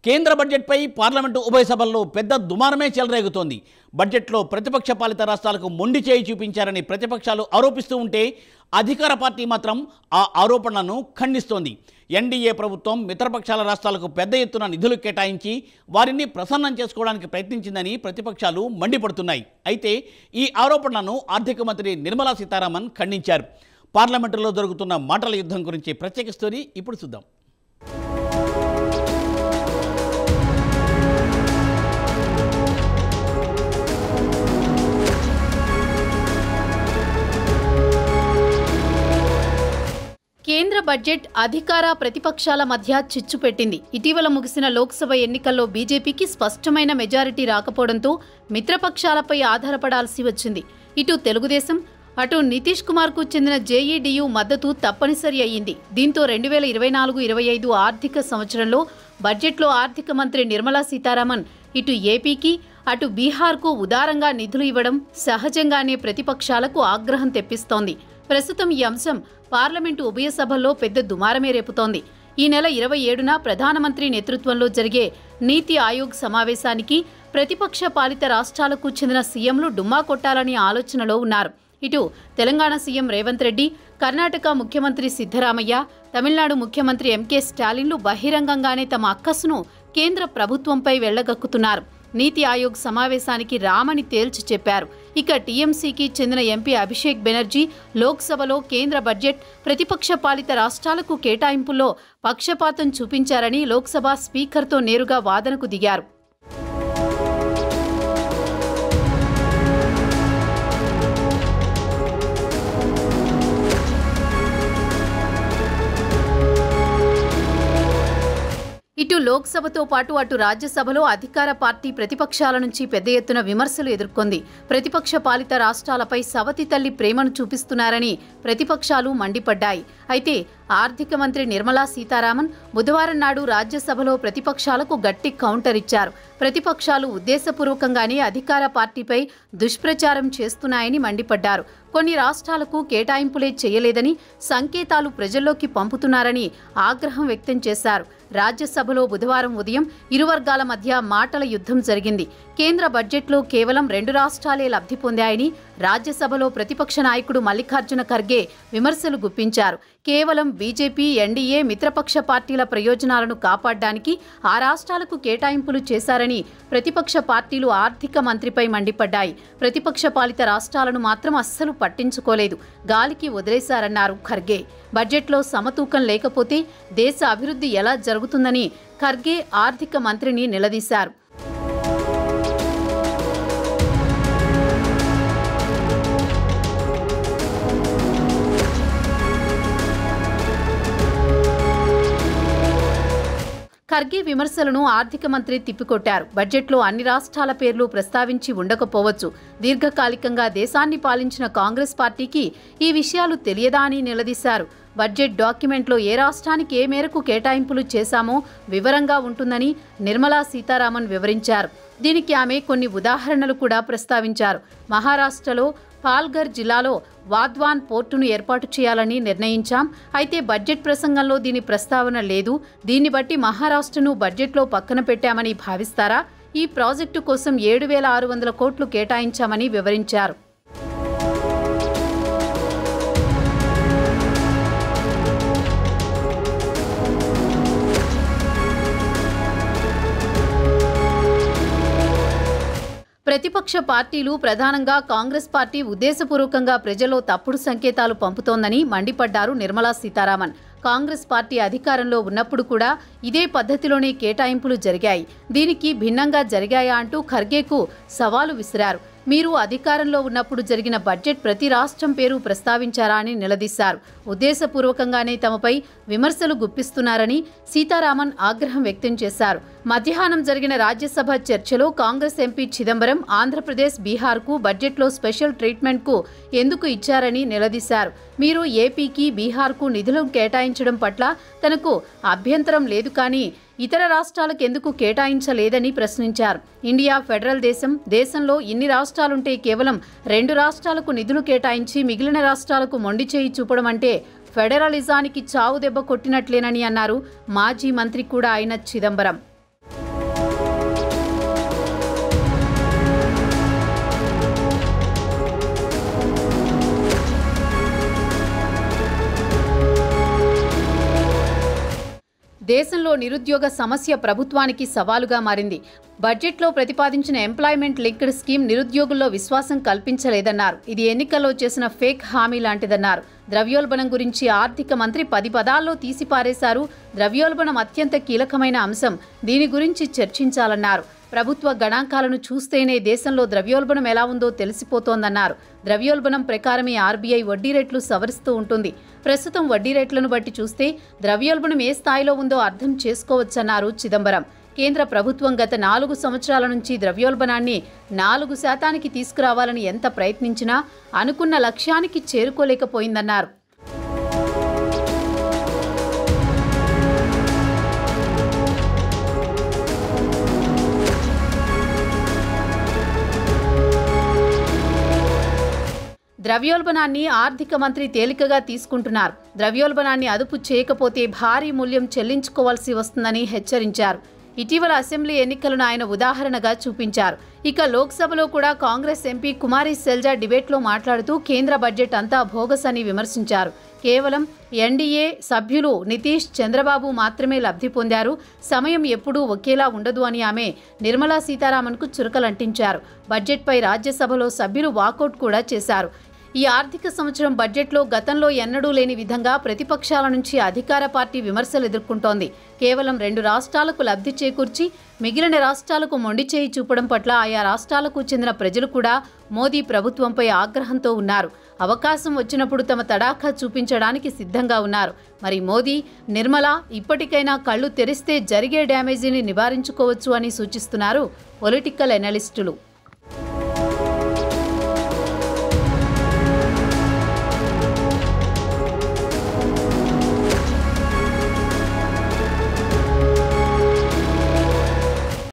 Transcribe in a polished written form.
కేంద్ర బడ్జెట్పై పార్లమెంటు ఉభయ సభల్లో పెద్ద దుమారమే చెలరేగుతోంది. బడ్జెట్లో ప్రతిపక్ష పాలిత రాష్ట్రాలకు మొండి చేయి చూపించారని ప్రతిపక్షాలు ఆరోపిస్తూ ఉంటే అధికార పార్టీ మాత్రం ఆ ఆరోపణలను ఖండిస్తోంది. ఎన్డీఏ ప్రభుత్వం మిత్రపక్షాల రాష్ట్రాలకు పెద్ద ఎత్తున నిధులు కేటాయించి వారిని ప్రసన్నం చేసుకోవడానికి ప్రయత్నించిందని ప్రతిపక్షాలు మండిపడుతున్నాయి. అయితే ఈ ఆరోపణలను ఆర్థిక మంత్రి నిర్మలా సీతారామన్ ఖండించారు. పార్లమెంటులో జరుగుతున్న మాటల యుద్ధం గురించి ప్రత్యేక స్టోరీ ఇప్పుడు చూద్దాం. కేంద్ర బడ్జెట్ అధికార ప్రతిపక్షాల మధ్య చిచ్చు పెట్టింది. ఇటీవల ముగిసిన లోక్సభ ఎన్నికల్లో బీజేపీకి స్పష్టమైన మెజారిటీ రాకపోవడంతో మిత్రపక్షాలపై ఆధారపడాల్సి వచ్చింది. ఇటు తెలుగుదేశం, అటు నితీష్ కుమార్కు చెందిన జేఈడీయూ మద్దతు తప్పనిసరి అయ్యింది. దీంతో 2024-25 ఆర్థిక సంవత్సరంలో బడ్జెట్లో ఆర్థిక మంత్రి నిర్మలా సీతారామన్ ఇటు ఏపీకి అటు బీహార్కు ఉదారంగా నిధులు ఇవ్వడం సహజంగానే ప్రతిపక్షాలకు ఆగ్రహం తెప్పిస్తోంది. ప్రస్తుతం ఈ అంశం పార్లమెంటు ఉభయ సభల్లో పెద్ద దుమారమే రేపుతోంది. ఈ నెల 27న ప్రధానమంత్రి నేతృత్వంలో జరిగే నీతి ఆయోగ్ సమావేశానికి ప్రతిపక్ష పాలిత రాష్ట్రాలకు చెందిన సీఎంలు డుమ్మా కొట్టాలని ఆలోచనలో ఉన్నారు. ఇటు తెలంగాణ సీఎం రేవంత్ రెడ్డి, కర్ణాటక ముఖ్యమంత్రి సిద్ధరామయ్య, తమిళనాడు ముఖ్యమంత్రి ఎంకే స్టాలిన్లు బహిరంగంగానే తమ అక్కసును కేంద్ర ప్రభుత్వంపై వెళ్లగక్కుతున్నారు. నీతి ఆయోగ్ సమావేశానికి రామని తేల్చి చెప్పారు. ఇక టీఎంసీకి చెందిన ఎంపీ అభిషేక్ బెనర్జీ లోక్సభలో కేంద్ర బడ్జెట్ ప్రతిపక్ష పాలిత రాష్ట్రాలకు కేటాయింపుల్లో పక్షపాతం చూపించారని లోక్సభ స్పీకర్తో నేరుగా వాదనకు దిగారు. ఇటు లోక్సభతో పాటు అటు రాజ్యసభలో అధికార పార్టీ ప్రతిపక్షాల నుంచి పెద్ద ఎత్తున విమర్శలు ఎదుర్కొంది. ప్రతిపక్ష పాలిత రాష్ట్రాలపై సవతి తల్లి ప్రేమను చూపిస్తున్నారని ప్రతిపక్షాలు మండిపడ్డాయి. అయితే ఆర్థిక మంత్రి నిర్మలా సీతారామన్ బుధవారం నాడు రాజ్యసభలో ప్రతిపక్షాలకు గట్టి కౌంటర్ ఇచ్చారు. ప్రతిపక్షాలు ఉద్దేశపూర్వకంగానే అధికార పార్టీపై దుష్ప్రచారం చేస్తున్నాయని మండిపడ్డారు. కొన్ని రాష్ట్రాలకు కేటాయింపులే చేయలేదని సంకేతాలు ప్రజల్లోకి పంపుతున్నారని ఆగ్రహం వ్యక్తం చేశారు. రాజ్యసభలో బుధవారం ఉదయం ఇరు వర్గాల మధ్య మాటల యుద్ధం జరిగింది. కేంద్ర బడ్జెట్లో కేవలం 2 రాష్ట్రాలే లబ్ధి పొందాయని రాజ్యసభలో ప్రతిపక్ష నాయకుడు మల్లికార్జున ఖర్గే విమర్శలు గుప్పించారు. కేవలం బీజేపీ, ఎన్డీఏ మిత్రపక్ష పార్టీల ప్రయోజనాలను కాపాడడానికి ఆ రాష్ట్రాలకు కేటాయింపులు చేశారని ప్రతిపక్ష పార్టీలు ఆర్థిక మంత్రిపై మండిపడ్డాయి. ప్రతిపక్ష పాలిత రాష్ట్రాలను మాత్రం అస్సలు పట్టించుకోలేదు, గాలికి వదిలేశారన్నారు ఖర్గే. బడ్జెట్లో సమతూకం లేకపోతే దేశ అభివృద్ధి ఎలా జరుగుతుందని ఖర్గే ఆర్థిక మంత్రిని నిలదీశారు. ఖర్గే విమర్శలను ఆర్థిక మంత్రి తిప్పికొట్టారు. బడ్జెట్లో అన్ని రాష్ట్రాల పేర్లు ప్రస్తావించి ఉండకపోవచ్చు. దీర్ఘకాలికంగా దేశాన్ని పాలించిన కాంగ్రెస్ పార్టీకి ఈ విషయాలు తెలియదా అని నిలదీశారు. బడ్జెట్ డాక్యుమెంట్లో ఏ రాష్ట్రానికి ఏ మేరకు కేటాయింపులు చేశామో వివరంగా ఉంటుందని నిర్మలా సీతారామన్ వివరించారు. దీనికి ఆమె కొన్ని ఉదాహరణలు కూడా ప్రస్తావించారు. మహారాష్ట్రలో పాల్ఘర్ జిల్లాలో వాద్వాన్ పోర్టును ఏర్పాటు చేయాలని నిర్ణయించాం. అయితే బడ్జెట్ ప్రసంగంలో దీని ప్రస్తావన లేదు. దీన్ని బట్టి మహారాష్ట్రను బడ్జెట్లో పక్కన పెట్టామని భావిస్తారా? ఈ ప్రాజెక్టు కోసం 7,600 కోట్లు కేటాయించామని వివరించారు. ప్రతిపక్ష పార్టీలు ప్రధానంగా కాంగ్రెస్ పార్టీ ఉద్దేశపూర్వకంగా ప్రజల్లో తప్పుడు సంకేతాలు పంపుతోందని మండిపడ్డారు నిర్మలా సీతారామన్. కాంగ్రెస్ పార్టీ అధికారంలో ఉన్నప్పుడు కూడా ఇదే పద్ధతిలోనే కేటాయింపులు జరిగాయి. దీనికి భిన్నంగా జరిగాయా అంటూ ఖర్గేకు సవాలు విసిరారు. మీరు అధికారంలో ఉన్నప్పుడు జరిగిన బడ్జెట్ ప్రతి రాష్ట్రం పేరు ప్రస్తావించారా అని నిలదీశారు. ఉద్దేశపూర్వకంగానే తమపై విమర్శలు గుప్పిస్తున్నారని సీతారామన్ ఆగ్రహం వ్యక్తం చేశారు. మధ్యాహ్నం జరిగిన రాజ్యసభ చర్చలో కాంగ్రెస్ ఎంపీ చిదంబరం ఆంధ్రప్రదేశ్, బీహార్కు బడ్జెట్లో స్పెషల్ ట్రీట్మెంట్కు ఎందుకు ఇచ్చారని నిలదీశారు. మీరు ఏపీకి, బీహార్కు నిధులు కేటాయించడం పట్ల తనకు అభ్యంతరం లేదు, కానీ ఇతర రాష్ట్రాలకు ఎందుకు కేటాయించలేదని ప్రశ్నించారు. ఇండియా ఫెడరల్ దేశం. దేశంలో ఇన్ని రాష్ట్రాలుంటే కేవలం 2 రాష్ట్రాలకు నిధులు కేటాయించి మిగిలిన రాష్ట్రాలకు మొండి చేయి చూపడం అంటే ఫెడరలిజానికి చావు దెబ్బ కొట్టినట్లేనని అన్నారు మాజీ మంత్రి కూడా అయిన చిదంబరం. దేశంలో నిరుద్యోగ సమస్య ప్రభుత్వానికి సవాలుగా మారింది. బడ్జెట్లో ప్రతిపాదించిన ఎంప్లాయ్మెంట్ లింక్డ్ స్కీమ్ నిరుద్యోగుల్లో విశ్వాసం కల్పించలేదన్నారు. ఇది ఎన్నికల్లో చేసిన ఫేక్ హామీ లాంటిదన్నారు. ద్రవ్యోల్బణం గురించి ఆర్థిక మంత్రి 10 పదాల్లో తీసిపారేశారు. ద్రవ్యోల్బణం అత్యంత కీలకమైన అంశం. దీని గురించి చర్చించాలన్నారు. ప్రభుత్వ గణాంకాలను చూస్తేనే దేశంలో ద్రవ్యోల్బణం ఎలా ఉందో తెలిసిపోతోందన్నారు. ద్రవ్యోల్బణం ప్రకారమే ఆర్బీఐ వడ్డీ రేట్లు సవరిస్తూ ఉంటుంది. ప్రస్తుతం వడ్డీ రేట్లను బట్టి చూస్తే ద్రవ్యోల్బణం ఏ స్థాయిలో ఉందో అర్థం చేసుకోవచ్చన్నారు చిదంబరం. కేంద్ర ప్రభుత్వం గత 4 సంవత్సరాల నుంచి ద్రవ్యోల్బణాన్ని 4% తీసుకురావాలని ఎంత ప్రయత్నించినా అనుకున్న లక్ష్యానికి చేరుకోలేకపోయిందన్నారు. ద్రవ్యోల్బణాన్ని ఆర్థిక మంత్రి తేలికగా తీసుకుంటున్నారు. ద్రవ్యోల్బణాన్ని అదుపు చేయకపోతే భారీ మూల్యం చెల్లించుకోవాల్సి వస్తుందని హెచ్చరించారు. ఇటీవల అసెంబ్లీ ఎన్నికలను ఆయన ఉదాహరణగా చూపించారు. ఇక లోక్సభలో కూడా కాంగ్రెస్ ఎంపీ కుమారి సెల్జా డిబేట్లో మాట్లాడుతూ కేంద్ర బడ్జెట్ అంతా బోగస్ అని విమర్శించారు. కేవలం ఎన్డీఏ సభ్యులు నితీష్, చంద్రబాబు మాత్రమే లబ్ధి పొందారు. సమయం ఎప్పుడూ ఒకేలా ఉండదు అని ఆమె నిర్మలా సీతారామన్కు చురకలంటించారు. బడ్జెట్పై రాజ్యసభలో సభ్యులు వాకౌట్ కూడా చేశారు. ఈ ఆర్థిక సంవత్సరం బడ్జెట్లో గతంలో ఎన్నడూ లేని విధంగా ప్రతిపక్షాల నుంచి అధికార పార్టీ విమర్శలు ఎదుర్కొంటోంది. కేవలం 2 రాష్ట్రాలకు లబ్ధి చేకూర్చి మిగిలిన రాష్ట్రాలకు మొండిచేయి చూపడం పట్ల ఆయా రాష్ట్రాలకు చెందిన ప్రజలు కూడా మోదీ ప్రభుత్వంపై ఆగ్రహంతో ఉన్నారు. అవకాశం వచ్చినప్పుడు తమ తడాఖా చూపించడానికి సిద్ధంగా ఉన్నారు. మరి మోదీ, నిర్మల ఇప్పటికైనా కళ్ళు తెరిస్తే జరిగే డ్యామేజీని నివారించుకోవచ్చు అని సూచిస్తున్నారు పొలిటికల్ ఎనలిస్టులు.